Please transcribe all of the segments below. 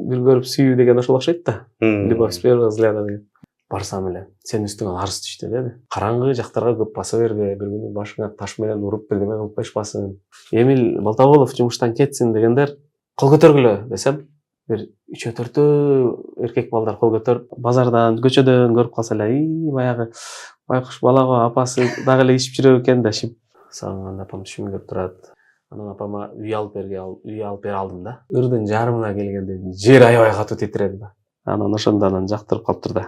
бир көрүп сүйүү деген ошол окшойт да. Любовь с первого взгляда деген. Барсам эле сен үстүңөн арыз түштү деди. Караңгы жактарга көп баса бербе, бир күнү башыңа таш менен уруп бирдеме кылып коюшпасын. Эмил Балтабулов жумуштан кетсин дегендер кол көтөргүлө десем, бир 3-4 эркек балдар кол көтөрүп, базардан, көчөдөн көрүп калса эле, баягы байкуш балага апасы дагы эле ичип жүрөт экен дешип, сагынган апам түшүмүңдөп турат. Анан апама үй алып бере алдым да. Ырдын жарымына келгенде жер аябай катуу титиреди да. Анан ошондо жактырып калыптыр да.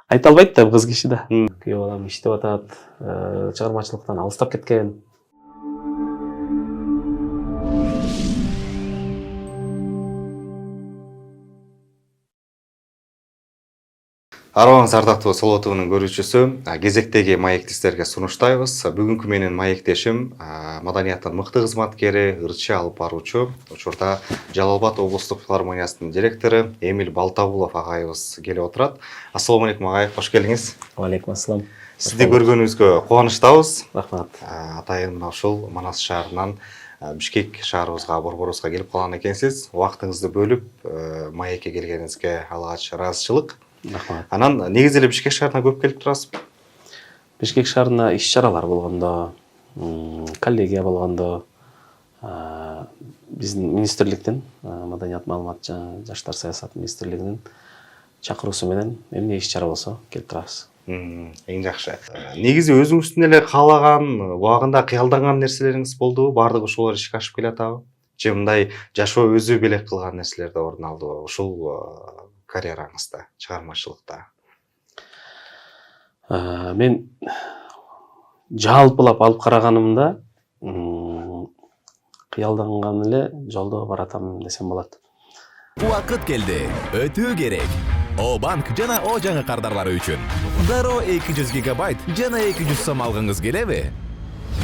Айта албайт да кыз киши да. Күйөө балам иштеп атат, чыгармачылыктан алыстап кеткен. Арыбаңыз ардактуу Соло ТВнын көрүүчүсү, кезектеги маектестерге сунуштайбыз. Бүгүнкү менин маектешим маданияттын мыкты кызматкери, ырчы алып баруучу, учурда Жалал Абад облустук филармониясынын директору Эмил Балтабулов агайыбыз келип отурат. Ассалому алейкум агай, кош келиңиз. Алейкум ассалам. Сизди көргөнүбүзгө кубанычтабыз. Рахмат. Атайын мына ушул Манас шаарынан Бишкек шаарыбызга, борборубузга келип калган экенсиз. Убактыңызды бөлүп маекке келгениңизге алгач ыраазычылык. Рахмат. Анан негизи эле Бишкек шаарына көп келип турасыз. Бишкек шаарына иш-чаралар болгондо, коллегия болгондо, биздин министрликтин, Маданият, маалымат жана жаштар саясаты министрлигинин чакыруусу менен эмне иш-чара болсо келип турабыз. Эң жакшы. Негизи өзүңүздүн эле каалаган, убагында кыялданган нерселериңиз болдубу? Бардыгы ошолор ишке ашып келатабы? Же мындай жашоо өзү белек кылган нерселер да орун алдыбы ушул карьераңызда, чыгармачылыкта? Мен жалпылап алып караганымда кыялданган эле жолдо баратам десем болот. Убакыт келди. Өтүү керек. О банк жана О жаңы кардарлары үчүн. Дароо 200 гигабайт жана 200 сом алгыңыз келеби?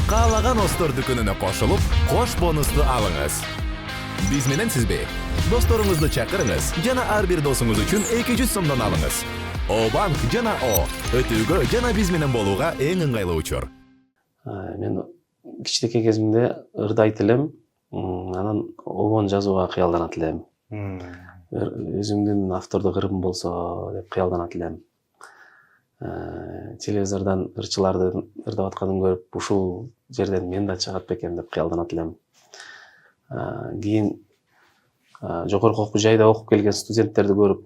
Каалаган Остор дүкөнүнө кошулуп, кош бонусту алыңыз. Биз менен сизби? Досторуңузду чакырыңыз жана ар бир досуңуз үчүн 200 сомдон алыңыз. О банк жана О өтүүгө жана биз менен болууга эң ыңгайлуу учур. Мен кичинекей кезимде ырдайт элем, анан обон жазууга кыялданат элем. Өзүмдүн автордук ырым болсо деп кыялданат элем. Телевизордон ырчыларды ырдап атканын көрүп, ушул жерден мен да чыгат бекен деп кыялданат элем. Кийин жогорку окуу жайда окуп келген студенттерди көрүп,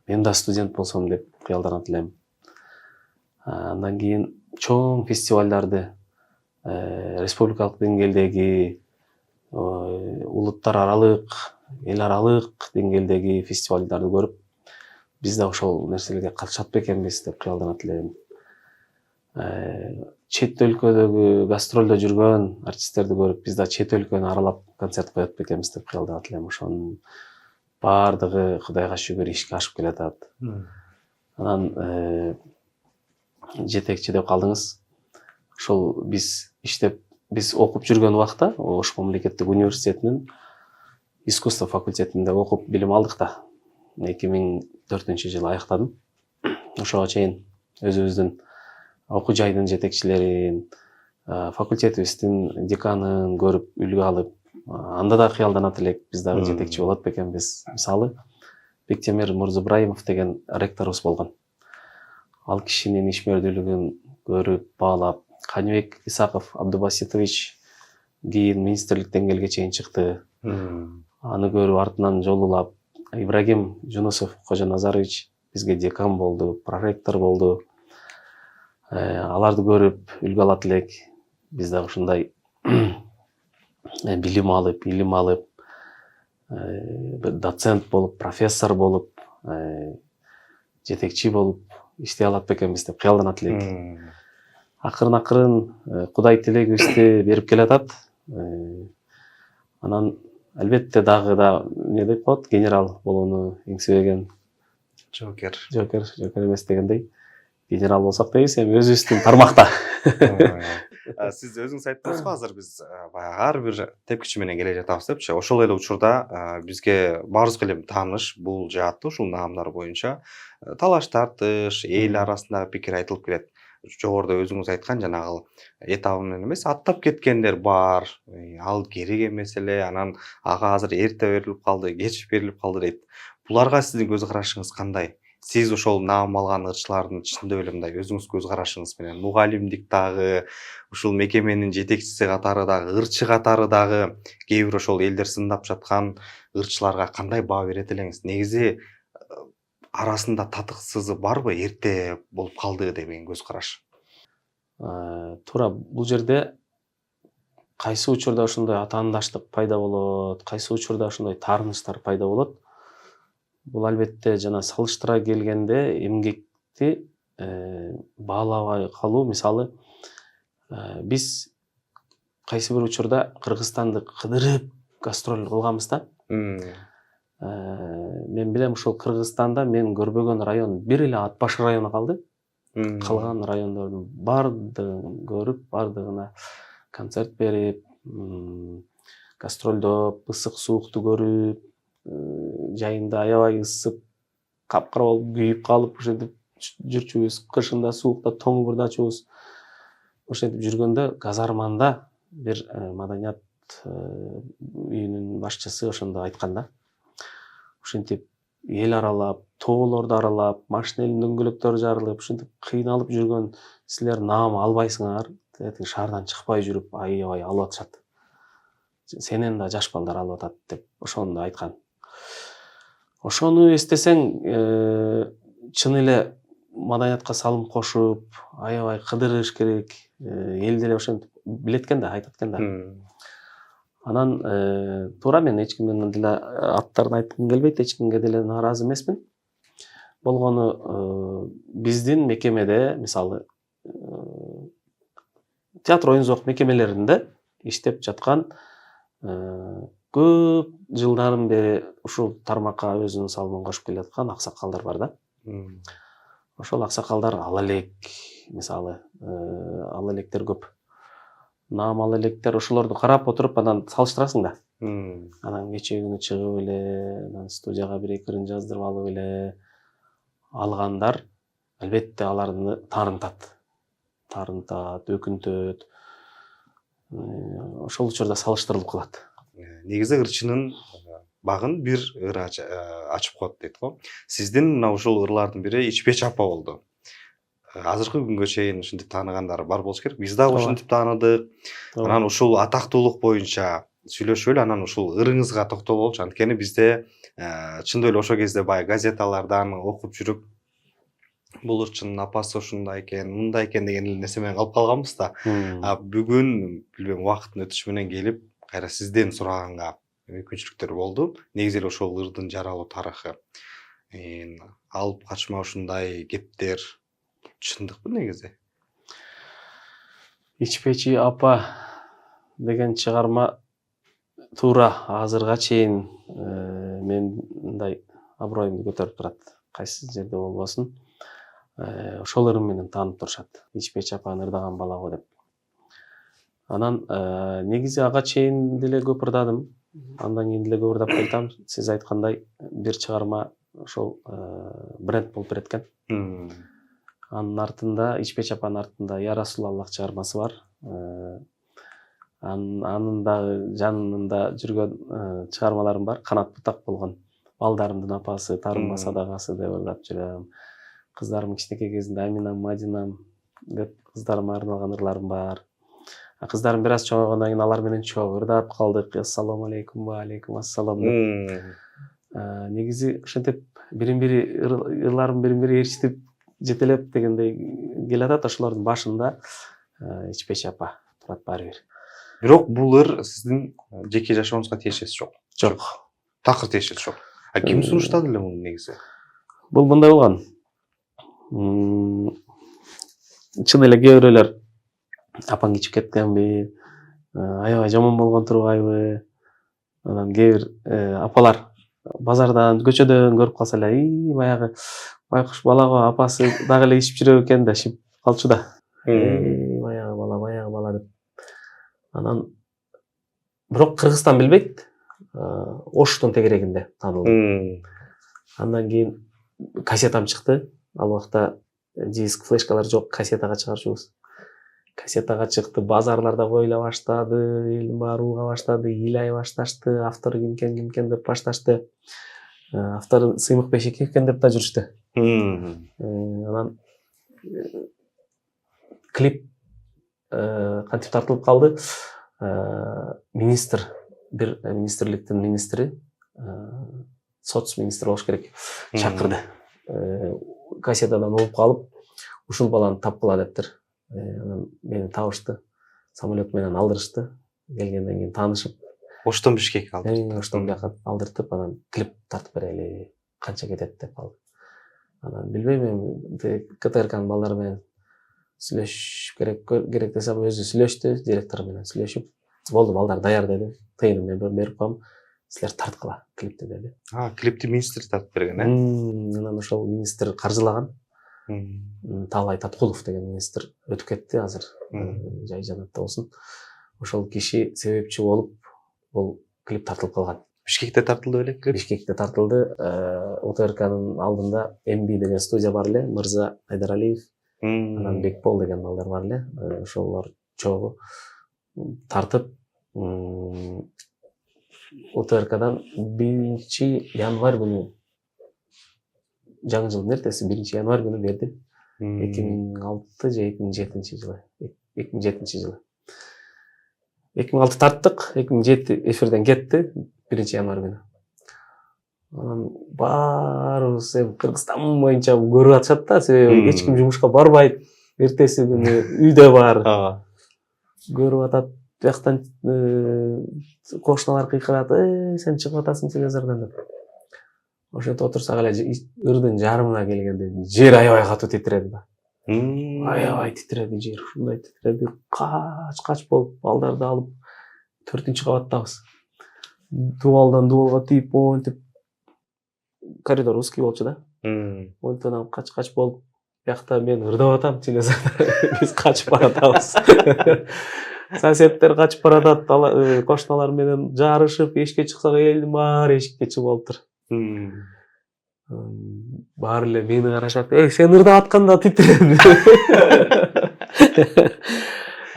мен да студент болсом деп кыялданат элем. Андан кийин чоң фестивалдарды, республикалык деңгээлдеги, улуттар аралык, эл аралык деңгээлдеги фестивалдарды көрүп, биз да ошол нерселерге катышат бекенбиз деп кыялданат элем. Чет өлкөдөгү гастролдо жүргөн артисттерди көрүп, биз да чет өлкөнү аралап концерт коет бекенбиз деп кыялданат элем. Ошонун бардыгы Кудайга шүгүр ишке ашып келатат. Анан жетекчи деп калдыңыз. Ошол биз окуп жүргөн убакта Ош мамлекеттик университетинин искусство факультетинде окуп билим алдык да. 2004-жылы аяктадым. Ошого чейин өзүбүздүн окуу жайдын жетекчилерин, факультетибиздин деканын көрүп үлгү алып, анда да кыялданат элек, биз дагы жетекчи болот бекенбиз. Мисалы, Бектемир Мурзубраимов деген ректорубуз болгон. Ал кишинин ишмердүүлүгүн көрүп, баалап, Каныбек Исаков Абдубаситович кийин министрлик деңгээлге чейин чыкты. Аны көрүп, артынан жолулап, Ибрагим Жунусов Кожоназарович бизге декан болду, проректор болду. Аларды көрүп үлгү алат элек, биз дагы ушундай билим алып, илим алып, доцент болуп, профессор болуп, жетекчи болуп иштей алат бекенбиз деп кыялданат элек. Акырын Кудай тилегибизди берип келатат. Анан албетте дагы да эмне деп коет, генерал болууну эңсебеген Жокер эмес дегендей. Генерал болсак дейбиз, эми өзүбүздүн тармакта. Сиз өзүңүз айттыңыз го, азыр биз баягы ар бир тепкичи менен келе жатабыз депчи. Ошол эле учурда бизге баарыбызга эле тааныш бул жаатта ушул наамдар боюнча талаш тартыш, эл арасында пикир айтылып келет. жогоруда өзүңүз айткан жанагы этабы менен эмес аттап кеткендер бар. Ал керек эмес эле, анан ага азыр эрте берилип калды, кеч берилип калды дейт. Буларга сиздин көз карашыңыз кандай? Сиз ошол наам алган ырчылардын ичинде эле мындай өзүңүз көз карашыңыз менен мугалимдик дагы, ушул мекеменин жетекчиси катары дагы, ырчы катары дагы кээ бир ошол элдер сындап жаткан ырчыларга кандай баа берет элеңиз? Негизи арасында татыксызы барбы? Эрте болуп калды деген көз караш. Туура бул жерде кайсы учурда ошондой атаандаштык пайда болот, кайсы учурда ошондой таарынычтар пайда болот. Бул албетте жана салыштыра келгенде эмгекти баалабай калуу, мисалы биз кайсы бир учурда Кыргызстанды кыдырып гастроль кылганбыз да. Мен билем ушул Кыргызстанда мен көрбөгөн район бир эле Ат баш району калды. Калган райондордун бардыгын көрүп, бардыгына концерт берип, гастролдоп, ысык суукту көрүп, жайында аябай ысып, капкара болуп күйүп калып, ошентип жүрчүбүз, кышында суукта тоңурда ачыбыз. Ошентип жүргөндө Газарманда бир маданият үйүнүн башчысы ошондо айткан да. Ошентип эл аралап, тоолорду аралап, машинелин дөңгөлөктөрү жарылып, ошентип кыйналып жүргөн силер наам албайсыңар, шаардан чыкпай жүрүп аябай алып атышат. Сенен да жаш балдар алып атат деп ошону да айткан. Ошону эстесең, чын эле маданиятка салым кошуп, аябай кыдырыш керек, эл деле ошентип билет экен да, айтат экен да. Анан туура мен эч кимдин деле аттарын айткым келбейт, эч кимге деле нааразы эмесмин. Болгону биздин мекемеде, мисалы, театр оюн-зоок мекемелеринде иштеп жаткан көп жылдан бери ушул тармакка өзүнүн салымын кошуп келе жаткан аксакалдар бар да. Ошол аксакалдар ала элек, мисалы, ала электер көп. Наам ала электер ошолорду карап отуруп анан салыштырасың да. Анан кечээ күнү чыгып эле, анан студияга бир-эки ырын жаздырып алып эле алгандар албетте аларды таарынтат, өкүнтөт. Ошол учурда салыштырылып калат. Негизи ырчынын багын бир ыр ачып коет дейт го. Сиздин мына ушул ырлардын бири Ичпеч апа болду. Азыркы күнгө чейин ушинтип тааныгандар бар болуш керек. Биз дагы ушинтип тааныдык. Анан ушул атактуулук боюнча сүйлөшүп эле анан ушул ырыңызга токтололчу. Анткени бизде чындап эле ошол кезде баягы газеталардан окуп жүрүп бул ырчынын апасы ушундай экен, мындай экен деген нерсе менен калып калганбыз да. Бүгүн билбейм убакыттын өтүшү менен келип кайра сизден сураганга мүмкүнчүлүктөр болду. Негизи эле ошол ырдын жаралуу тарыхы. Алып качма ушундай кептер чындыкпы негизи? Ичпечи апа деген чыгарма туура азырга чейин мен мындай аброюмду көтөрүп турат. Кайсы жерде болбосун. Ошол ырым менен таанып турушат. Ичпеч апанын ырдаган балагы деп. Анан негизи ага чейин деле көп ырдадым. Андан кийин деле көп ырдап кайтам. Сиз айткандай бир чыгарма ошол бренд болуп берет экен. Анын артында, Ичпеч апанын артында Я Расулаллах чыгармасы бар. Анын дагы жанында жүргөн чыгармаларым бар. Канат бутак болгон балдарымдын апасы, Тарымба садагасы деп ырдап жүрөм. Кыздарым кичинекей кезинде Аминам, Мадинам деп кыздарыма арналган ырларым бар. Кыздарым бир аз чоңойгондон кийин алар менен чогуу ырдап калдык. Ассаламу алейкум, ва алейкум ассалам деп. Негизи ошентип бирин-бири ырларым бирин-бири ээрчитип жетелеп дегендей келатат. Ошолордун башында Ичпеч апа турат баары бир. Бирок бул ыр сиздин жеке жашооңузга тиешеси жок. Жок. Такыр тиешеси жок. Ким сунуштады эле муну негизи? Бул мындай болгон. Чын эле кээ бирөөлөр апаң ичип кеткенби, аябай жаман болгон турбайбы? Анан кээ бир апалар базардан, көчөдөн көрүп калса эле, баягы байкуш балага апасы дагы эле ичип жүрөт экен дешип калчу да. Баягы бала деп. Анан бирок Кыргызстан билбейт. Оштун тегерегинде таанылды. Андан кийин кассетам чыкты. Ал убакта диск флешкалар жок, кассетага чыгарчубуз. Кассетага чыкты, базарларда коюла баштады, элдин баары уга баштады, ыйлай башташты, автору кимкен деп башташты. Автору Сыймык Бешеке экен деп да жүрүштү. Анан клип кантип тартылып калды? Министр, бир министрликтин министри, соц министри болуш керек, чакырды. Кассетадан угуп калып, ушул баланы тапкыла дептир. Анан мени табышты, самолет менен алдырышты. Келгенден кийин таанышып, Оштон Бишкекке алдырды. Оштон бияка алдыртып, анан клип тартып берели, канча кетет деп калды. Анан билбейм, эми КТРКнын балдары менен сүйлөшүп керек десем, өзү сүйлөштү, директор менен сүйлөшүп, болду, балдар даяр деди. Тыйынын мен берип коем, силер тарткыла клипти деди. Клипти министр тартып берген, Анан ошол министр каржылаган. Таалай Таткулов деген министр өтүп кетти азыр. Жай жанатта болсун. Ошол киши себепчи болуп, бул клип тартылып калган. Бишкекте тартылды беле клип? Бишкекте тартылды. ОТРКнын алдында МБ деген студия бар эле, Мырза Айдаралиев, анан Бекбол деген балдар бар эле. Ошолор чогуу тартып, ОТРКдан 1 январь күнү, жаңы жылдын эртеси 1 январь күнү берди. 2006 же 2007 жылы. 2007 жылы. 2006 тарттык, 2007 эфирден кетти 1 январь күнү. Анан баарыбыз Кыргызстан боюнча көрүп атышат да, себеби эч ким жумушка барбайт. Эртеси күнү үйдө бар. Көрүп атат. Бияктан кошуналар кыйкырат, сен чыгып атасың телевизордон деп. Ошентип отурсак эле ырдын жарымына келгенде жер аябай катуу титиреди да. Аябай титиреди жер, ушундай титиреди. Кач болуп, балдарды алып 4-кабаттабыз. Дубалдан дубалга тийип, монтип коридор узкий болчу да. Монтип кач болуп, биякта мен ырдап атам телевизордо. Биз качып баратабыз. Соседтер качып баратат, кошуналар менен жарышып, эшикке чыксак элдин баары эшикке чыгып алыптыр. Баары эле мени карашат. Сен ырдап атканда титиреди.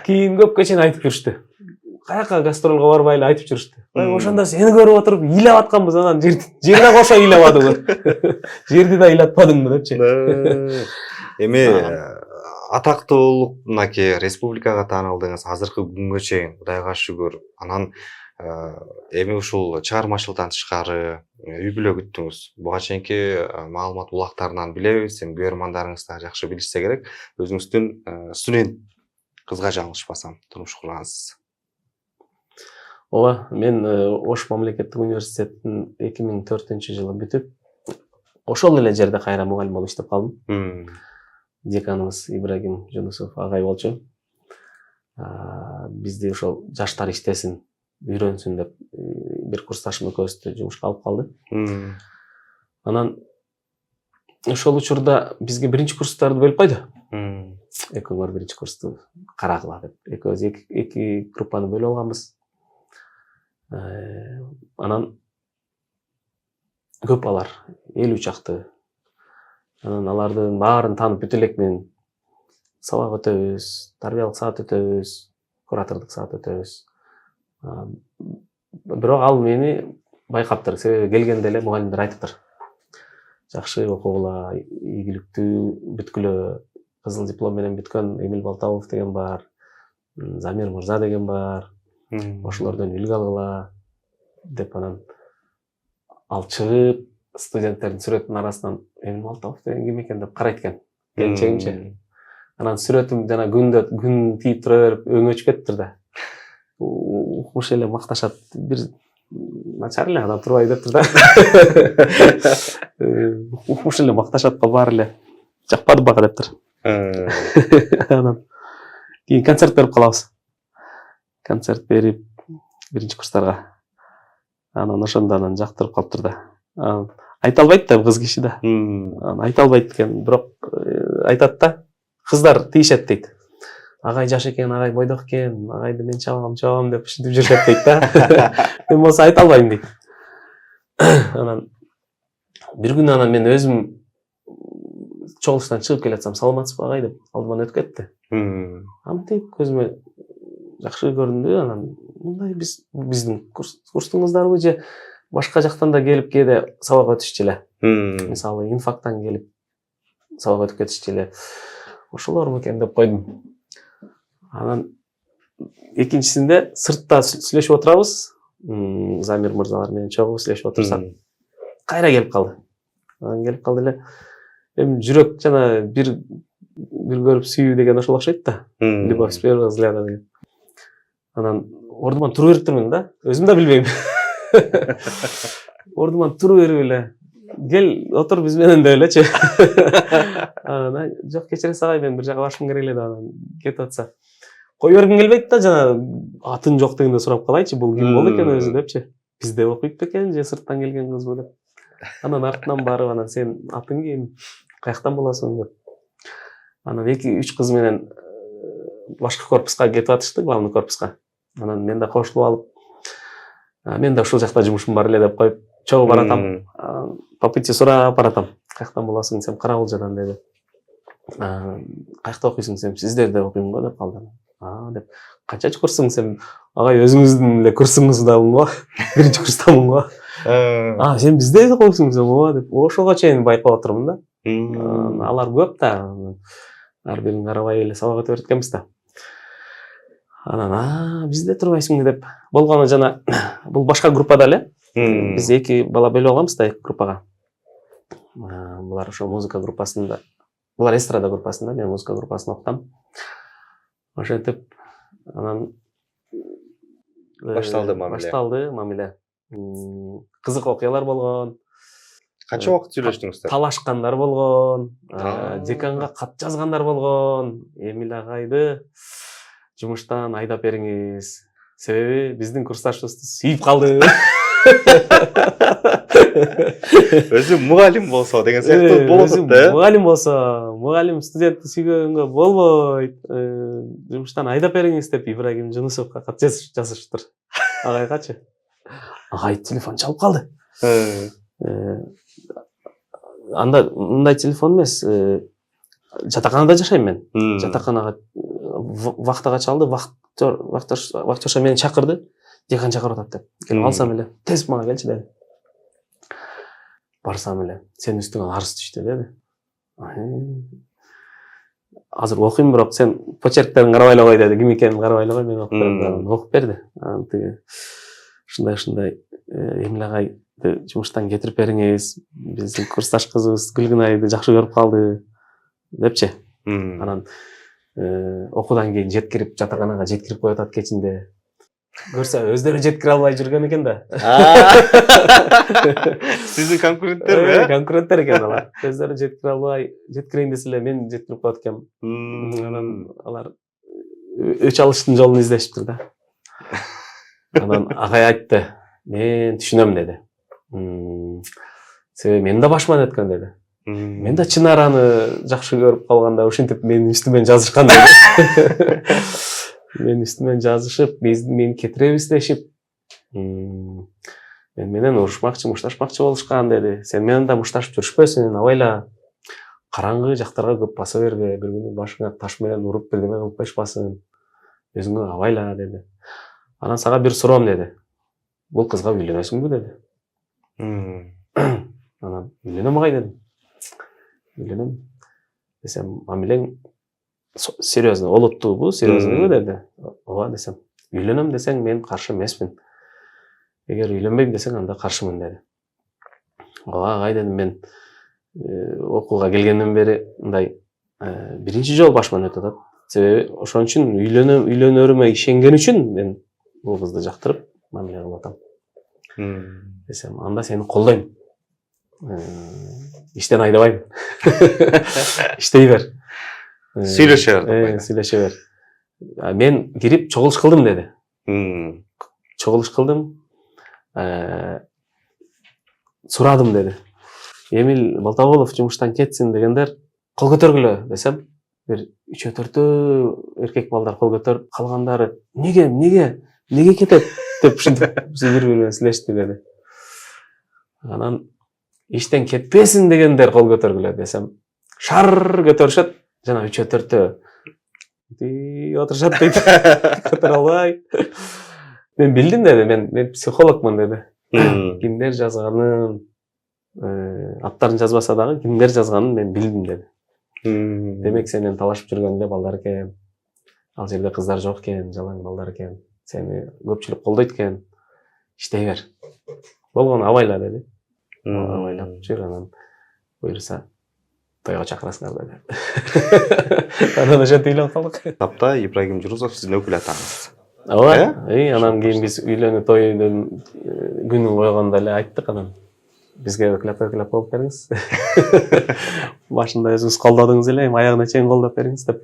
Кийин көпкө чейин айтып жүрүштү. Каяка гастролго барбай эле айтып жүрүштү. Ошондо сени көрүп отуруп ыйлап атканбыз, анан жерде кошо ыйлабадыңбы? Жерди да ыйлатпадыңбы депчи. Эми атактуулук мынакей республикага таанылдыңыз, азыркы күнгө чейин Кудайга шүгүр. Анан эми ушул чыгармачылыктан тышкары үй бүлө күттүңүз. Буга чейинки маалымат булактарынан билебиз, эми көрөрмандарыңыз да жакшы билишсе керек. Өзүңүздүн студент кызга жаңылышпасам турмуш кургансыз. Ооба, мен Ош мамлекеттик университетин 2004-жылы бүтүп, ошол эле жерде кайра мугалим болуп иштеп калдым. Деканыбыз Ибрагим Жунусов агай болчу. Бизди ошол жаштар иштесин, үйрөнсүн деп бир курсташым экөөбүздү жумушка алып калды. Анан ошол учурда бизге биринчи курстарды бөлүп койду. Экөөңөр биринчи курсту карагыла деп. Экөөбүз эки группаны бөлүп алганбыз. Анан көп алар, 50 чакты. Анан алардын баарын таанып бүтө элекмин. Сабак өтөбүз, тарбиялык саат өтөбүз, куратордук саат өтөбүз. Бирок ал мени байкаптыр, себеби келгенде эле мугалимдер айтыптыр. Жакшы окугула, ийгиликтүү бүткүлө, кызыл диплом менен бүткөн Эмил Балтабов деген бар, Замир Мырза деген бар. Ошолордон үлгү алгыла деп, анан ал чыгып студенттердин сүрөтүнүн арасынан Эмил Балтабов деген ким экен деп карайт экен. Келинчегимче. Анан сүрөтүм жана күн тийип тура берип өңөчүп кетиптир да. Укмуш эле макташат, бир начар эле адам турбай дептир да. Укмуш эле макташат го баары эле. Жакпады бага дептир. Анан кийин концерт берип калабыз. Концерт берип биринчи курстарга. Анан ошондо жактырып калыптыр да. Айта албайт да кыз киши да. Айта албайт экен, бирок айтат да. Кыздар тийишет дейт. Агай жаш экен, агай бойдок экен, агайды мен чабам деп ушинтип жүрүшөт дейт да. Мен болсо айта албайм дейт. Анан бир күнү мен өзүм чогулуштан чыгып келатсам саламатсызбы агай деп алдыман өтүп кетти. Антип көзүмө жакшы көрүндү. Анан мындай биздин курстун кыздарыбы же башка жактан да келип кээде сабак өтүшчү эле. Мисалы инфактан келип сабак өтүп кетишчү эле. Ошолор экен деп койдум. Анан экинчисинде сыртта сүйлөшүп отурабыз. Замир мырзалар менен чогуу сүйлөшүп отурсак кайра келип калды. Анан келип калды эле. Эми жүрөк жана бир көрүп сүйүү деген ошол окшойт да. Любовь с первого взгляда деген. Анан ордуман тура бериптирмин да. Өзүм да билбейм. Ордуман тура берип эле кел отур биз менен деп элечи. Анан жок кечиресиз агай, мен бир жака башым керек эле деп анан кетип атса. Кой бергим келбейт да, жана атын жок дегенде сурап калайчы, бул ким болду экен өзү депчи. Бизде окуйт бекен же сырттан келген кызбы деп. Анан артынан барып, анан сен атың ким? Каяктан болосуң деп. Анан 2-3 кыз менен башкы корпуска кетип атышты, главный корпуска. Анан мен да кошулуп алып, мен да ушул жакта жумушум бар эле деп коюп, чогуу баратам. По пути сурап баратам. Каяктан болосуң десем, Карагулжадан деди. Каякта окуйсуң десем, сиздерде окуйм го деп калды. Деп, канчачы курсуң десем, агай өзүңүздүн эле курсуңуздамын го, 1-курстамын го. Сен бизде окуйсуң десем, ооба деп, ошого чейин байкап отурмун да. Алар көп да. Ар бирин карабай эле сабак өтүп береткенбиз да. Анан, бизде турбайсыңбы деп. Болгону жана бул башка группада эле. Биз 2 бала бөлүп алганбыз да 2 группага. Булар ошо музыка группасында, булар эстрада группасында, мен музыка группасында окутам. Ошентип анан башталды мамиле. Кызык окуялар болгон. Канча убакыт сүйлөштүңүздөр? Талашкандар болгон, деканга кат жазгандар болгон. Эмил агайды жумуштан айдап бериңиз. Себеби биздин курсташыбызды сүйүп калды. Өзү мугалим болсо деген сыяктуу болот да. Мугалим болсо, мугалим студентти сүйгөнгө болбойт. Жумуштан айдап бериңиз деп Ибрагим Жунусовго кат жазышыптыр. Агайгачы. Агай телефон чалып калды. Анда мындай телефон эмес. Жатаканада жашайм мен. Жатаканага вахтага чалды, вахтёрша мени чакырды. Декан чакырып атат деп. Келип алсам эле, тез мага келчи деди. Барсам эле, сенин үстүңө арыз түштү деди. Азыр окуйм, бирок сен почерктерин карабай эле кой деди. Ким экенин карабай эле кой, мен окуп бердим. Окуп берди. Анан тиги ушундай Эмил агайды жумуштан кетирип бериңиз. Биздин курсташ кызыбыз Гүлгүнайды жакшы көрүп калды депчи. Анан окуудан кийин жеткирип, жатаканага жеткирип коюп атат кечинде. Көрсө өздөрү жеткире албай жүргөн экен да. Сиздин конкуренттерби? Конкуренттер экен алар. Өздөрү жеткире албай, жеткирейин десе эле мен жеткирип коет экенмин. Анан алар өч алыштын жолун издешиптир да. Анан агай айтты, мен түшүнөм деди. Себеби мен да башыман өткөн деди. Мен да Чынараны жакшы көрүп калганда ушинтип менин үстүмөн жазышкан деди. Мен үстүмөн жазышып, мени кетиребиз дешип, мен менен урушмакчы, мушташмакчы болушкан деди. Сен менен да мушташып жүрүшпөсүң, абайла караңгы жактарга көп баса бербе, бир күнү башыңа таш менен уруп бирдеме кылып коюшпасын. Өзүңө абайла деди. Анан сага бир суроом деди. Бул кызга үйлөнөсүңбү деди. Анан үйлөнөм агай дедим. Үйлөнөм десем, мамилең серьезно, олуттуубу, серьезнобу деди. Ооба десем. Үйлөнөм десең мен каршы эмесмин. Эгер үйлөнбөйм десең анда каршымын деди. Ооба агай дедим, мен окууга келгенден бери мындай биринчи жолу башыман өтүп атат. Себеби ошон үчүн үйлөнөрүмө ишенген үчүн мен бул кызды жактырып мамиле кылып атам. Десем, анда сени колдойм. Иштен айдабайм. Иштей бер. Сүйлөшө бер. Сүйлөшө бер. Мен кирип чогулуш кылдым деди. Чогулуш кылдым. Сурадым деди. Эмил Балтаболов жумуштан кетсин дегендер кол көтөргүлө десем, бир 3-4 эркек балдар кол көтөрүп, калгандары неге кетет деп ушинтип бири-бири сүйлөштү деди. Анан иштен кетпесин дегендер кол көтөргүлө десем, шар көтөрүшөт, жана 3-4 отурушат дейт. Көтөрө албай. Мен билдим деди, мен психологмун деди. Кимдер жазганын, аттарын жазбаса дагы кимдер жазганын мен билдим деди. Демек сенен талашып жүргөндө балдар экен. Ал жерде кыздар жок экен, жалаң балдар экен. Сени көпчүлүк колдойт экен. Иштей бер. Болгону абайла деди. Абайлап жүр, анан буюрса тойго чакырасыңар деди. Анан ошентип үйлөнүп калдык. Тапта Ибрагим Журузов сиздин өкүл атаңыз. Ооба. Анан кийин биз үйлөнүү тойдун күнүн койгондо эле айттык, анан бизге өкүлөп болуп бериңиз. Башында өзүңүз колдодуңуз эле, аягына чейин колдоп бериңиз деп.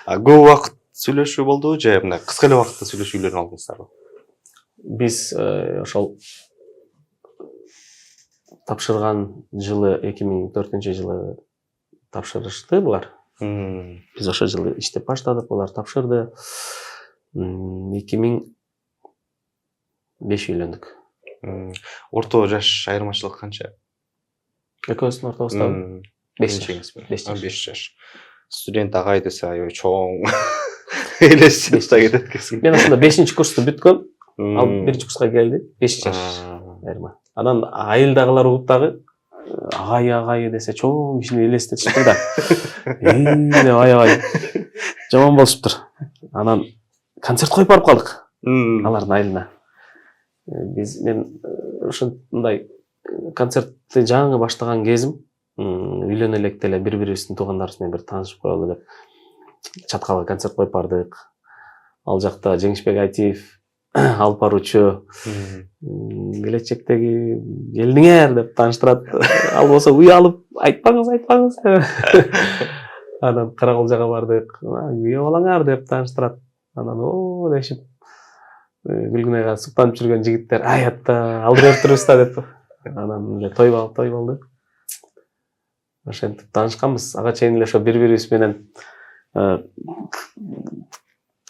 Көп убакыт сүйлөшүү болдубу же мына кыска эле убакытта сүйлөшүп үйлөнүп алдыңыздарбы? Биз ошол тапшырган жылы 2004-жылы тапшырышты булар. Биз ошол жылы иштеп баштадык, булар тапшырды. 2005 үйлөндүк. Орто жаш айырмачылык канча? Экөөбүздүн ортобузда 5 жаш. Студент агай десе аябай чоң элестип кетет экенсиң. Мен ошондо 5-курсту бүткөм. Ал 1-курска келди. 5 жаш айырма. Анан айылдагылар угуп дагы агай десе чоң кишини элестетишиптир да. Деп аябай жаман болушуптур. Анан концерт коюп барып калдык. Алардын айылына. Мен ошондой концертти жаңы баштаган кезим, үйлөнө электе эле бири-бирибиздин туугандарыбыз менен бир таанышып коелу деп чаткала концерт коюп бардык. Ал жакта Жеңишбек Айтиев алып баруучу, келечектеги келиңер деп тааныштырат. Ал болсо уялып айтпаңыз. Анан Караколжага бардык. Күйөө болоңар деп тааныштырат. Анан дешип Гүлгүн айга суктанып жүргөн жигиттер аятта алдырып турубуз да деп. Анан эле той болду. Ошентип таанышканбыз. Ага чейин эле ошо бири-бирибиз менен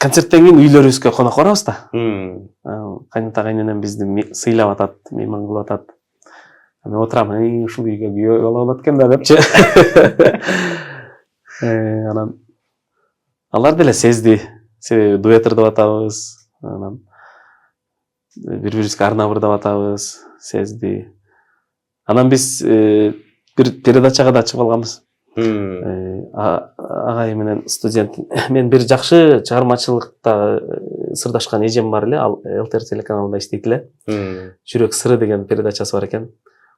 концерттен кийин үйлөрүбүзгө конок барабыз да. Кайната кайненем бизди сыйлап атат, мейман кылып атат. Мен отурам, ушул үйгө күйөө болот экен да депчи. Анан алар деле сезди. Себеби дуэт ырдап атабыз. Анан бири-бирибизге арнап ырдап атабыз, сезди. Анан биз бир передачага да чыгып алганбыз. Агай менен студент. Мен бир жакшы чыгармачылыкта сырдашкан эжем бар эле, ал ЛТР телеканалында иштейт эле. Жүрөк сыры деген передачасы бар экен.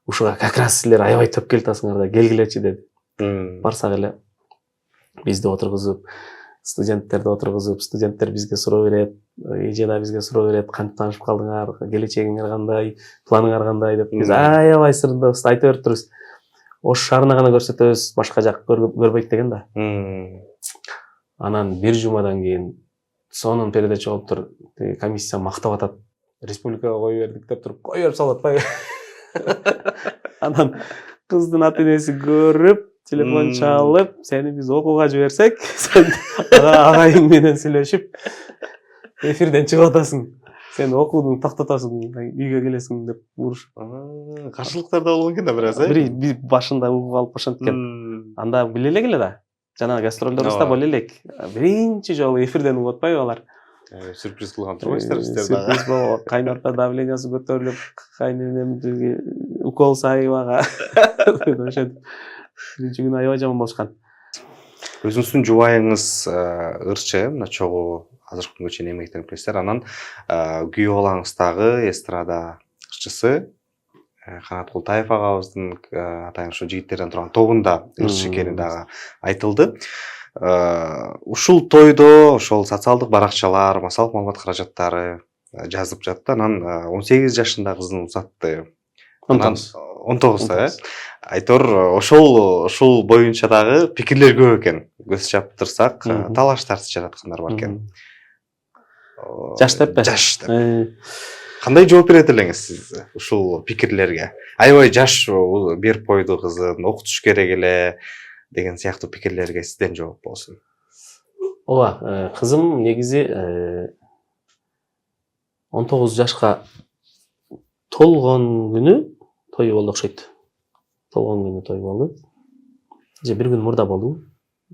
Ушуга как раз силер аябай топ келатасыңар да, келгилечи деди. Барсак эле бизди отургузуп, студенттерди отургузуп, студенттер бизге суроо берет, эже да бизге суроо берет, кантип таанышып калдыңар, келечегиңер кандай, планыңар кандай деп биз аябай сырдабыз, айта бериптирбиз. Ош шаарына гана көрсөтөбүз, башка жак көрбөйт деген да. Анан бир жумадан кийин сонун передача болуптур. Комиссия мактап атат. Республикага кое бердик деп туруп, кое берип салат да. Анан кыздын ата энеси көрүп, телефон чалып, сени биз окууга жиберсек, сен агайың менен сүйлөшүп, эфирден чыгып атасың. Сен окууну токтотосуң, үйгө келесиң деп урушуп. Каршылыктар да болгон экен да бир аз, Бир башында угуп алып ошентип экен. Анда биле элек эле да. Жана гастролдорубузда боло элек. Биринчи жолу эфирден угуп атпайбы алар? Сюрприз кылган турбайсыздар сиздер дагы. Сюрприз боло, кайната давлениясы көтөрүлүп, кайненемди укол сайыбага. Ошентип биринчи күнү аябай жаман болушкан. Өзүңүздүн жубайыңыз ырчы, мына чогуу азыркы күнгө чейин эмгектенип келесиздер. Анан күйөө балаңыздагы эстрада ырчысы Канат Култаев агабыздын атайын ушу жигиттерден турган тобунда ырчы экени дагы айтылды. Ушул тойдо ошол социалдык баракчалар, массалык маалымат каражаттары жазып жатты. Анан 18 жашында кыздын узатты. 19-да, айтор ошол боюнча дагы пикирлер көп экен. Көз чаптырсак, талаш тартыш жараткандар бар экен. Жаш деппи? Жаш деп. Кандай жооп берет элеңиз сиз ушул пикирлерге? Аябай жаш берип койду кызын, окутуш керек эле деген сыяктуу пикирлерге сизден жооп болсун. Ооба, кызым негизи 19 жашка толгон күнү той болду окшойт. Толгон күнү той болду. же бир күн мурда болду.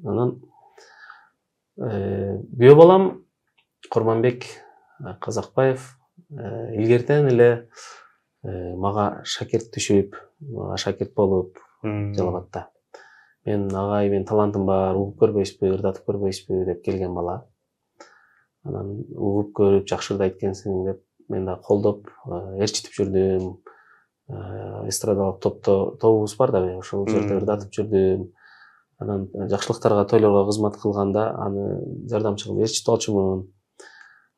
Анан күйөө балам Курманбек Казакбаев илгертен эле мага шакирт түшүп, мага шакирт болуп Жалал Абадта. Мен агай, мен талантым бар, угуп көрбөйсүзбү, ырдатып көрбөйсүзбү деп келген бала. Анан угуп көрүп, жакшы ырдайт экенсиң деп мен да колдоп, ээрчитип жүрдүм. Эстрадалык тобубуз бар да, ошол жерде ырдатып жүрдүм. Анан жакшылыктарга, тойлорго кызмат кылганда аны жардамчы кылып ээрчитип алчумун.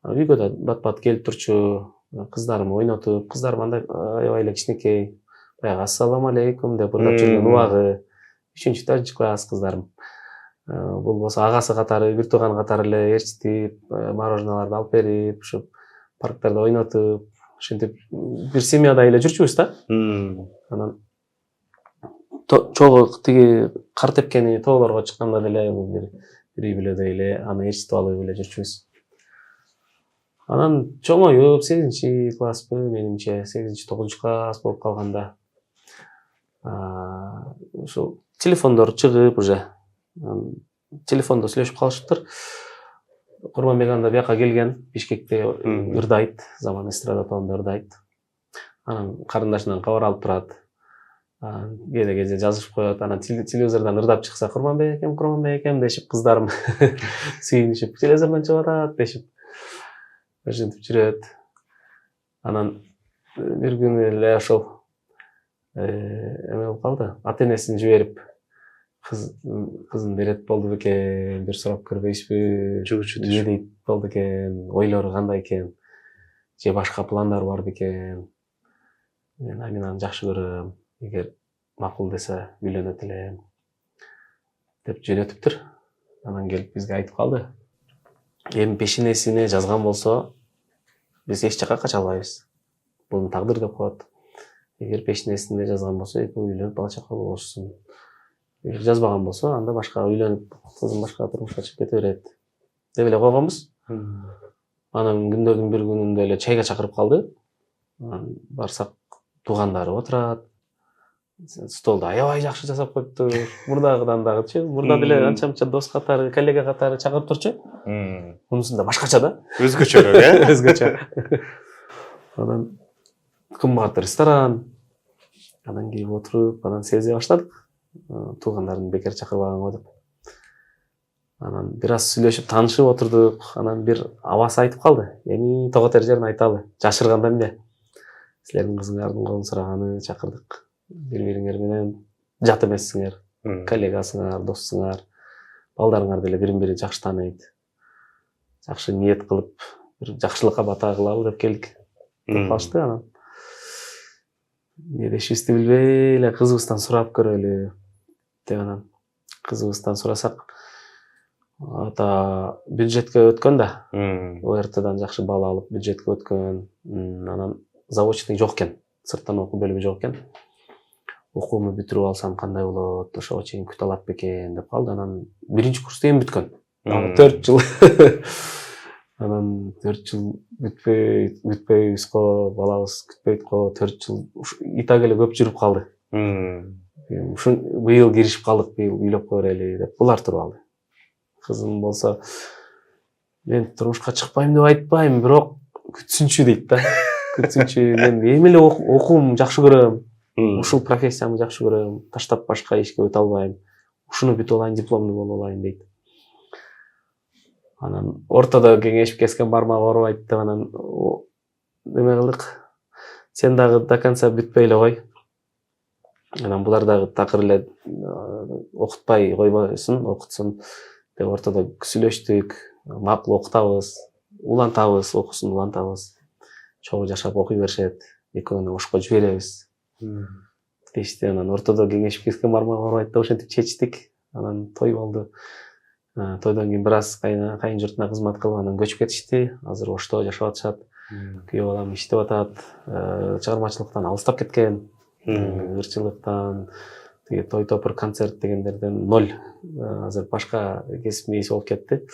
Үйгө да бат-бат келип турчу, кыздарым ойнотуп, кыздарым андай аябай эле кичинекей, баягы ассаламу алейкум деп ырдап жүргөн убагы 3-4 класс кыздарым. Бул болсо агасы катары, бир тууган катары эле ээрчитип, мороженолорду алып берип, ушу парктарда ойнотуп, ошентип бир семьяда эле жүрчүбүз да. Анан чогуу тиги кар тепкени тоолорго чыкканда деле бир үй бүлөдө эле аны ээрчитип алып эле жүрчүбүз. Анан чоңоюп 8 класспы, менимче 8-9 класс болуп калганда ушул телефондор чыгып уже телефондо сүйлөшүп калышыптыр. Курманбек анда бияка келген, Бишкекте ырдайт, заман эстрада тобунда ырдайт. Анан карындашынан кабар алып турат. Кээде жазышып коет. Анан телевизордон ырдап чыкса, Курманбек экем дешип, кыздарым сүйүнүшүп, телевизордон чыгып атат дешип. Ошентип жүрөт. Анан бир күнү эле ошол эме болуп калды. Ата-энесин жиберип, кызын берет болду бекен, бир сурап көрбөйсүзбү? Эмне дейт болду экен, ойлору кандай экен, же башка пландар бар бекен? Мен аны жакшы көрөм, эгер макул десе үйлөнөт элем деп жөнөтүптүр. Анан келип бизге айтып калды. Эми пешенесине жазган болсо, биз эч жакка кача албайбыз. Бул тагдыр деп коет. Эгер пешенесинде жазган болсо, экөө үйлөнүп бала чака болушсун. Эгер жазбаган болсо, анда башка үйлөнүп, кызым башка турмушка чыгып кете берет деп эле койгонбуз. Анан күндөрдүн бир күнүндө эле чайга чакырып калды. Барсак, туугандары отурат. Столду аябай жакшы жасап коюптур. Мурдагыдан дагычы, мурда деле анча-мынча дос катары, коллега катары чакырып турчу. Мунусунда башкача да. Өзгөчөрөөк, Өзгөчө. Анан кымбат ресторан. Анан кирип отуруп, анан сезе баштадык. Туугандарын бекер чакырбаганго деп. Анан бир аз сүйлөшүп, таанышып отурдук. Анан бир абасы айтып калды. Эми тоготер жерин айталы. Жашырганда эмне? Силердин кызыңардын колун сураганы чакырдык. Бири-бириңер менен жат эмессиңер. Коллегасыңар, доссуңар. Балдарыңар деле бирин-бири жакшы тааныйт. Жакшы ниет кылып, бир жакшылыкка бата кылалы деп келдик. Деп калышты. Анан эмне дешибизди билбей эле кызыбыздан сурап көрөлү деп анан кызыбыздан сурасак, ата бюджетке өткөн да. ОРТдан жакшы балл алып бюджетке өткөн. Анан заочный жок экен. Сырттан окуу бөлүмү жок экен. Окуумду бүтүрүп алсам кандай болот, ошого чейин күтө алат бекен деп калды. Анан биринчи курсту эми бүткөн. 4 жыл. Анан 4 жыл бүтпөйбүз го, балабыз күтпөйт го, 4 жыл итак эле көп жүрүп калды. Ушун быйыл киришип калдык, быйыл үйлөп койрели деп булар туруп алды. Кызым болсо, мен турмушка чыкпайм деп айтпайм, бирок күтсүнчү дейт да. Күтсүнчү, мен эми эле окуум жакшы көрөм. Ушул профессиямды жакшы көрөм, таштап башка ишке өтө албайм. Ушуну бүтүп алайын, дипломду болуп алайын дейт. Анан ортодо кеңешип кескен бармак оорубайт деп анан неме кылдык. Сен дагы до конца бүтпөй эле кой. Анан булар дагы такыр эле окутпай койбосун, окутсун деп ортодо сүйлөштүк. Макул окутабыз, улантабыз, окусун улантабыз. Чогуу жашап окуй беришет, экөөнү ошко жиберебиз. Дешти. Анан ортодо кеңешип кескен бармак оорубайт деп ошентип чечтик. Анан той болду. Тойдон кийин бир аз кайын журтуна кызмат кылып анан көчүп кетишти. Азыр Ошто жашап атышат. Күйөө балам иштеп атат. Чыгармачылыктан алыстап кеткен. Ырчылыктан, тиги той топур концерт дегендерден 0. Азыр башка кесип мээси болуп кетти.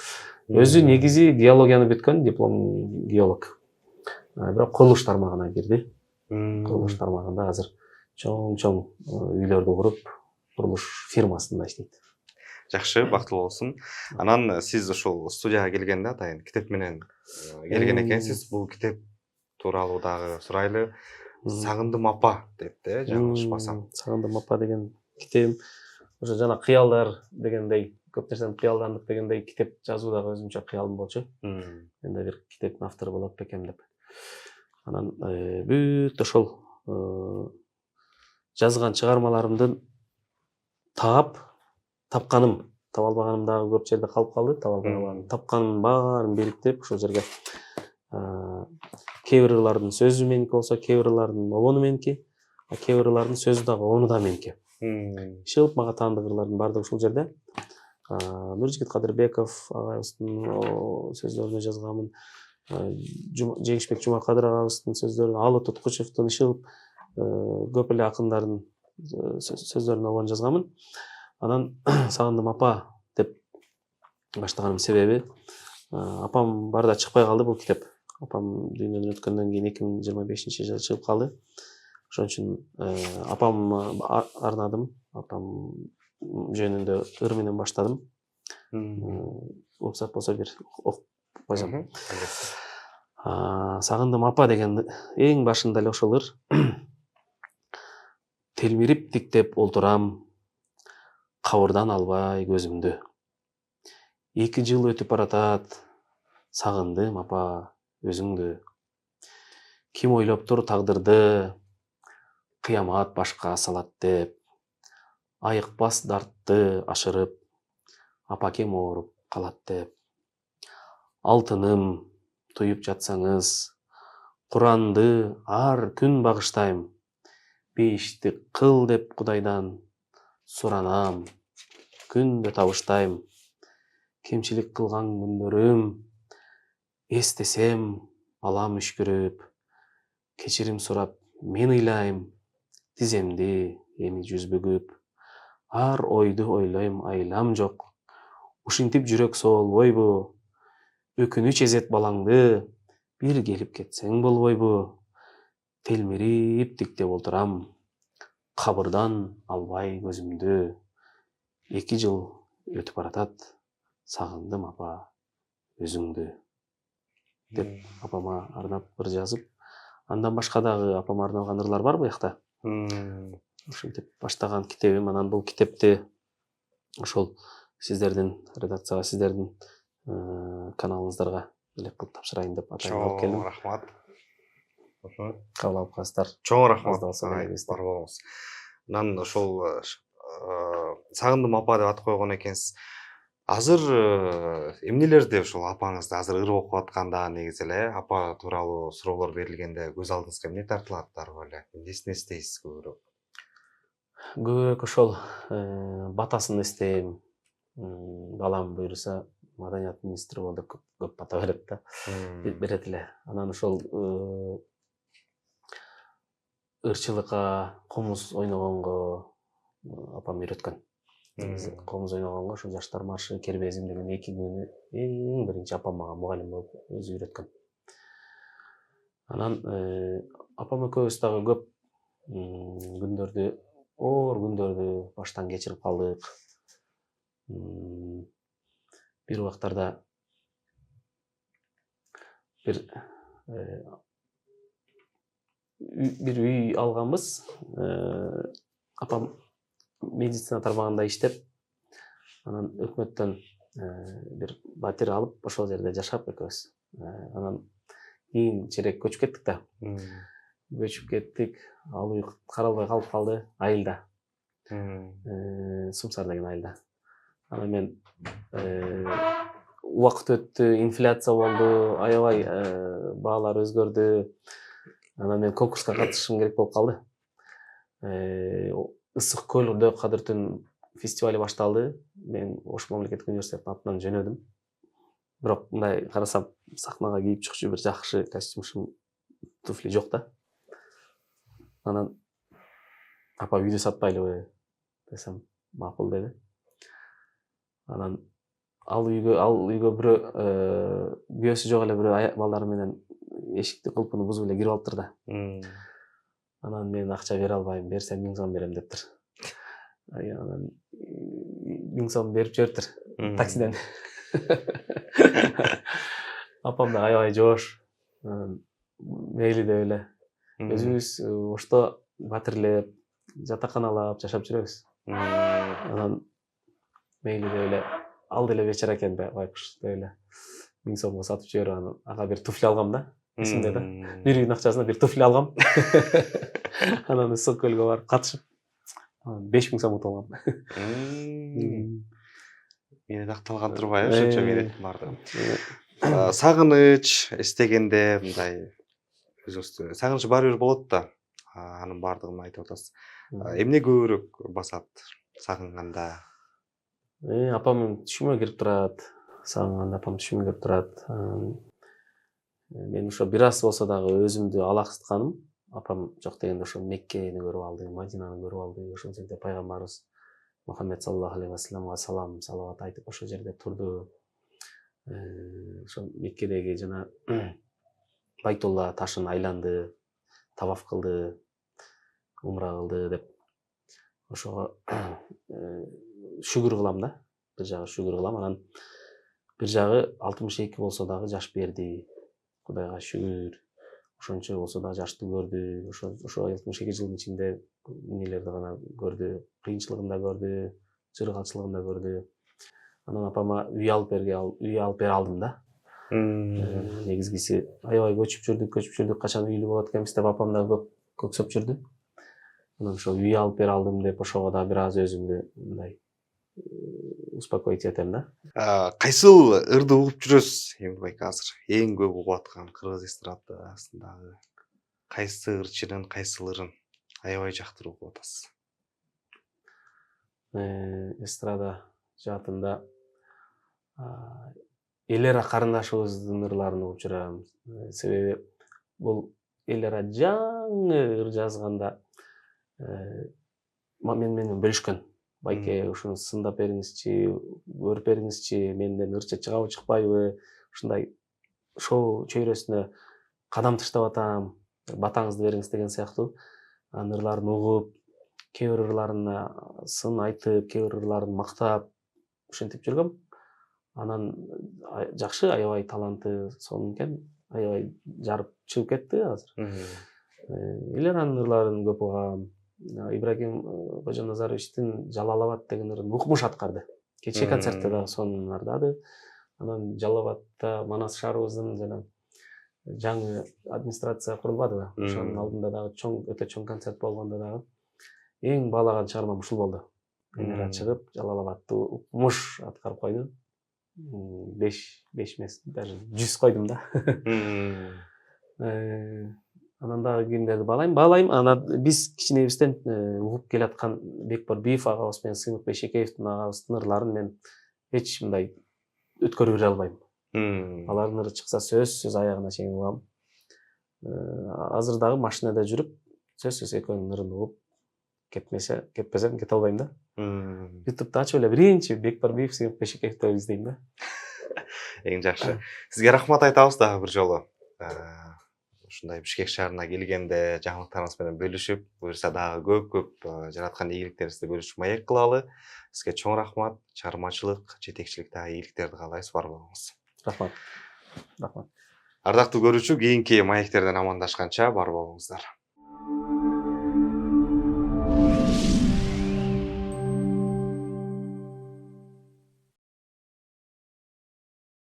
Өзү негизи геологияны бүткөн, диплом геолог. Бирок курулуш тармагына кирди. Курулуш тармагында азыр чоң үйлөрдү куруп, курулуш фирмасында иштейт. Жакшы, бактылуу болсун. Анан сиз ошол студияга келгенде атайын китеп менен келген экенсиз. Бул китеп тууралуу дагы сурайлы. Сагындым апа деп жаңылышпасам. Сагындым апа деген китебим ошо жана кыялдар дегендей, көп нерсени кыялдандык дегендей китеп жазуу дагы өзүмчө кыялым болчу. Мен да бир китептин автору болот бекем деп. Анан бүт ошол жазган чыгармаларымдын тапканым, таба албаганым дагы көп жерде калып калды. Тапканымдын баарын бириктеп ошол жерге кээ бир ырлардын сөзү меники болсо, кээ бир ырлардын обону меники, кээ бир ырлардын сөзү дагы ону да меники. Шылып мага таандык ырлардын баардыгы ушул жерде. Нуржигит Кадырбеков агайыбыздын сөздөрүнө жазганмын. Жеңишбек Жумакадыр агайыбыздын сөздөрүнө, Алы Туткучевдун Ишылып көп эле акындардын сөздөрүнө обон жазганмын. Анан Сагындым апа деп баштаганымдын себеби апам барда чыкпай калды бул китеп. Апам дүйнөдөн өткөндөн кийин 2025-жылы чыгып калды. Ошон үчүн апамга арнадым. Апам жөнүндө ыр менен баштадым. Уруксат болсо бир окуп койсом. Сагындым апа деген эң башында эле ошол ыр. Телмирип тиктеп олтурам, кабырдан албай көзүмдү. 2 жыл өтүп баратат, сагындым апа өзүңдү. Ким ойлоптур тагдырды, кыямат башка салат деп. Айыкпас дартты ашырып, апакем ооруп калат деп. Алтыным туюп жатсаңыз, Куранды ар күн багыштайм. Бейишти кыл деп Кудайдан суранам, күндө табыштайм. Кемчилик кылган күндөрүм, эстесем алам үшкүрүп. Кечирим сурап мен ыйлайм, тиземди эми жүз бүгүп. Ар ойду ойлойм айлам жок, ушинтип жүрөк соолбойбу. Өкүнүч эзет балаңды, бир келип кетсең болбойбу. Телмирип тиктеп олтурам, кабырдан албай көзүмдү. 2 жыл өтүп баратат, сагындым апа өзүңдү. Деп апама арнап ыр жазып, андан башка дагы апама арналган ырлар бар буякта. Ушинтип баштаган китебим. Анан бул китепти ошол сиздердин редакцияга, сиздердин каналыңыздарга элек кылып тапшырайын деп атайын алып келдим. Чоң рахмат. Кабыл алып каласыздар. Чоң рахмат. Бар болуңуз. Анан ошол Сагындым апа деп ат койгон экенсиз. Азыр эмнелерди ошол апаңызды азыр ыр окуп атканда негизи эле апа тууралуу суроолор берилгенде көз алдыңызга эмне тартылат дароо эле? Эмнесин эстейсиз көбүрөөк? Көбүрөөк ошол батасын эстейм. Балам буйруса маданият министри бол деп көп бата берет да. Берет эле. Анан ошол ырчылыкка, комуз ойногонго апам үйрөткөн. Комуз ойногонго ошо жаштар маршы, кербезим деген 2 күнү эң биринчи апам мага мугалим болуп өзү үйрөткөн. Анан апам экөөбүз дагы көп күндөрдү, оор күндөрдү баштан кечирип калдык. Бир убактарда бир үй алганбыз. Апам медицина тармагында иштеп, анан өкмөттөн бир батир алып, ошол жерде жашап экөөбүз. Анан кийин черек көчүп кеттик да. Көчүп кеттик, ал үй каралбай калып калды айылда. Сумсар деген айылда. Анан мен убакыт өттү, инфляция болду, аябай баалар өзгөрдү. Анан мен конкурска катышышым керек болуп калды. Ысык көлдө Кадыр түн фестивали башталды. Мен Ош мамлекеттик университетинин атынан жөнөдүм. Бирок мындай карасам, сахнага кийип чыкчу бир жакшы костюм, туфли жок да. Анан апа үйдө сатпайлыбы десем, макул деди. Анан ал үйгө бирөө күйөөсү жок эле бирөө балдары менен эшикти кылпыны бузуп эле кирип алыптыр да. Анан мен акча бере албайм, берсем 1000 сом берем дептир. Анан 1000 сом берип жибериптир таксиден. Апам да аябай жоош. Мейли деп эле. Өзүбүз ошто батирлеп, жатаканалап жашап жүрөбүз. Анан мейли деп эле алды эле бечара экен да байкуш деп эле 1000 сомго сатып жиберип анан ага бир туфли алгам да. Эсимде да. Бир акчасына бир туфли алгам. Анан Ысык-Көлгө барып катышып 5000 сом утуп алгам. Мени дакталган турбай, ошончо мерет барды. Сагыныч эстегенде мындай өзүңүздү сагыныч баары бир болот да. Анын бардыгын айтып атасыз. Эмне көбүрөөк басат сагынганда? Апам түшүмө кирип турат. Сагынганда апам түшүмө кирип турат. Мен ошо бир аз болсо дагы өзүмдү алаксытканым, апам жок дегенде ошо Меккени көрүп алды, Мадинаны көрүп алды. Ошол жерде пайгамбарыбыз Мухаммед саллаллаху алейхи вассаламга салам, салават айтып ошол жерде турду. Ошо Меккедеги жана Байтулла ташын айланды, таваф кылды, умра кылды деп ошого шүгүр кылам да. Бир жагы шүгүр кылам, анан бир жагы 62 болсо дагы жаш берди. Кудайга шүгүр. Ошончо болсо дагы жашты көрдү. Ошо 62 жылдын ичинде эмнелерди гана көрдү, кыйынчылыгын да көрдү, жыргалчылыгын да көрдү. Анан апама үй алып бере алдым да. Негизгиси аябай көчүп жүрдүк, качан үйлүү болот экенбиз деп апам да көп көксөп жүрдү. Анан ошо үй алып бере алдым деп ошого да бир аз өзүмдү мындай успокоить этем да. Кайсыл ырды угуп жүрөсүз Эмил байке азыр? Эң көп угуп аткан кыргыз эстрадасындагы кайсы ырчынын, кайсы ырын аябай жактырып угуп атасыз? Эстрада жаатында Элера карындашыбыздын ырларын угуп жүрөм. Себеби бул Элера жаңы ыр жазганда менен бөлүшкөн. Байке, ушуну сындап бериңизчи, көрүп бериңизчи, менден ырчы чыгабы чыкпайбы? Ушундай шоу чөйрөсүнө кадам таштап атам, батаңызды бериңиз деген сыяктуу анын ырларын угуп, кээ бир ырларына сын айтып, кээ бир ырларын мактап ушинтип жүргөм. Анан жакшы, аябай таланты сонун экен, аябай жарып чыгып кетти азыр. Элеранын ырларын көп угам. Ибрагим Кожоназаровичтин Жалалабад деген ырын укмуш аткарды. Кечээ концертте дагы сонун ырдады. Анан Жалалабадда Манас шаарыбыздын жана жаңы администрация курулбадыбы? Ошонун алдында дагы өтө чоң концерт болгондо дагы эң баалаган чыгармам ушул болду. Элера чыгып, Жалалабадды укмуш аткарып койду. 5 эмес, даже 100 койдум да. Анан дагы кимдерди баалайм. Анан биз кичинебизден угуп келаткан Бекбор Биев агабыз менен Сыймык Бейшекеевдин агабыздын ырларын мен эч мындай өткөрүп бере албайм. Алардын ыры чыкса сөзсүз аягына чейин угам. Азыр дагы машинада жүрүп, сөзсүз экөөнүн ырын угуп кетпесем кете албайм да. YouTube'да ачып эле биринчи Бекбор Биев, Сыймык Бейшекеев деп издейм да. Эң жакшы. Сизге рахмат айтабыз дагы бир жолу. Ушундай Бишкек шаарына келгенде жаңылыктарыңыз менен бөлүшүп, буюрса дагы көп жараткан ийгиликтериңизди бөлүшүп маек кылалы. Сизге чоң рахмат, чыгармачылык, жетекчиликтеги ийгиликтерди каалайбыз, бар болуңуз. Рахмат. Ардактуу көрүүчү, кийинки маектерден амандашканча бар болуңуздар.